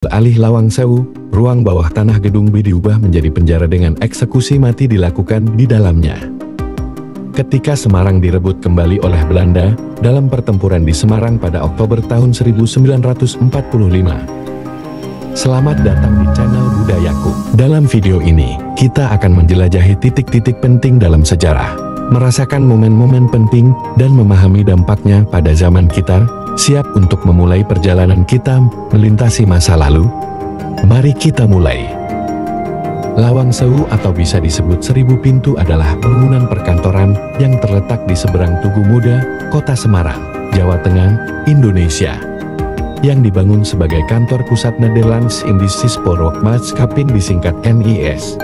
Alih Lawang Sewu, ruang bawah tanah gedung B diubah menjadi penjara dengan eksekusi mati dilakukan di dalamnya. Ketika Semarang direbut kembali oleh Belanda, dalam pertempuran di Semarang pada Oktober tahun 1945. Selamat datang di channel Budayaku. Dalam video ini, kita akan menjelajahi titik-titik penting dalam sejarah, merasakan momen-momen penting, dan memahami dampaknya pada zaman kita. Siap untuk memulai perjalanan kita melintasi masa lalu? Mari kita mulai. Lawang Sewu atau bisa disebut Seribu Pintu adalah bangunan perkantoran yang terletak di seberang Tugu Muda, Kota Semarang, Jawa Tengah, Indonesia. Yang dibangun sebagai kantor pusat Nederlands Indische Spoorwegmaatschappij disingkat NIS.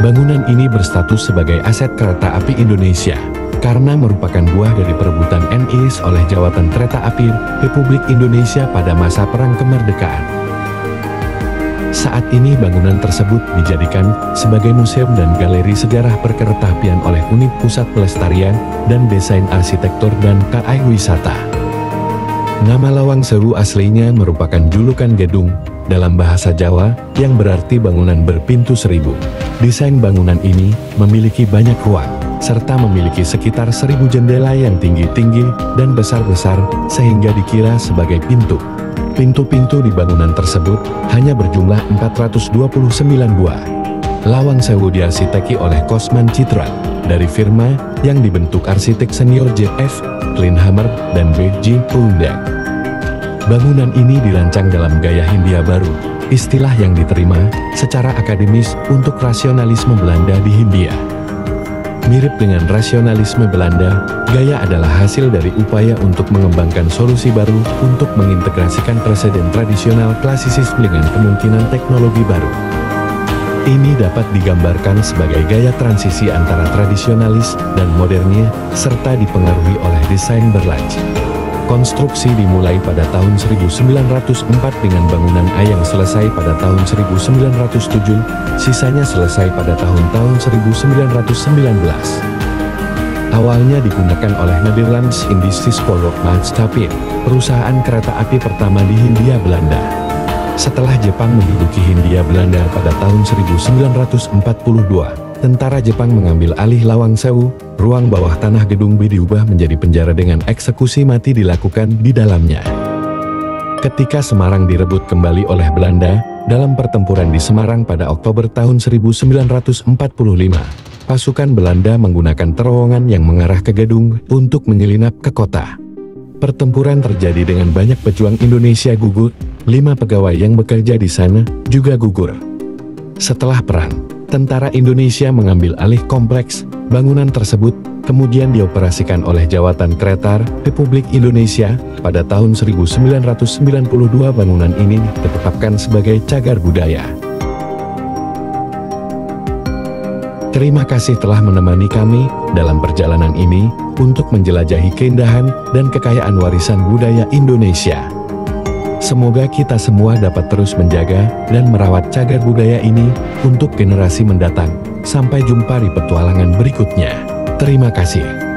Bangunan ini berstatus sebagai aset kereta api Indonesia, karena merupakan buah dari perebutan NIS oleh Jawatan Kereta Api Republik Indonesia pada masa Perang Kemerdekaan. Saat ini bangunan tersebut dijadikan sebagai museum dan galeri sejarah perkeretaapian oleh Unit Pusat Pelestarian dan Desain Arsitektur dan KAI Wisata. Nama Lawang Sewu aslinya merupakan julukan gedung dalam bahasa Jawa yang berarti bangunan berpintu seribu. Desain bangunan ini memiliki banyak ruang, serta memiliki sekitar 1000 jendela yang tinggi-tinggi dan besar-besar sehingga dikira sebagai pintu. Pintu-pintu di bangunan tersebut hanya berjumlah 429 buah. Lawang Sewu diarsiteki oleh Kosman Citran dari firma yang dibentuk arsitek senior J.F. Kleinhammer dan B.J. Poundang. Bangunan ini dirancang dalam gaya Hindia Baru, istilah yang diterima secara akademis untuk rasionalisme Belanda di Hindia. Mirip dengan rasionalisme Belanda, gaya adalah hasil dari upaya untuk mengembangkan solusi baru untuk mengintegrasikan preseden tradisional klasisisme dengan kemungkinan teknologi baru. Ini dapat digambarkan sebagai gaya transisi antara tradisionalis dan modernnya, serta dipengaruhi oleh desain berlaci. Konstruksi dimulai pada tahun 1904 dengan bangunan A yang selesai pada tahun 1907, sisanya selesai pada tahun-tahun 1919. Awalnya digunakan oleh Nederlands Indische Spoorwegmaatschappij, perusahaan kereta api pertama di Hindia Belanda. Setelah Jepang menduduki Hindia Belanda pada tahun 1942, tentara Jepang mengambil alih Lawang Sewu. Ruang bawah tanah gedung B diubah menjadi penjara dengan eksekusi mati dilakukan di dalamnya. Ketika Semarang direbut kembali oleh Belanda, dalam pertempuran di Semarang pada Oktober tahun 1945, pasukan Belanda menggunakan terowongan yang mengarah ke gedung untuk menyelinap ke kota. Pertempuran terjadi dengan banyak pejuang Indonesia gugur, 5 pegawai yang bekerja di sana juga gugur. Setelah perang, tentara Indonesia mengambil alih kompleks bangunan tersebut, kemudian dioperasikan oleh Jawatan Kereta Republik Indonesia. Pada tahun 1992 bangunan ini ditetapkan sebagai cagar budaya. Terima kasih telah menemani kami dalam perjalanan ini untuk menjelajahi keindahan dan kekayaan warisan budaya Indonesia. Semoga kita semua dapat terus menjaga dan merawat cagar budaya ini untuk generasi mendatang. Sampai jumpa di petualangan berikutnya. Terima kasih.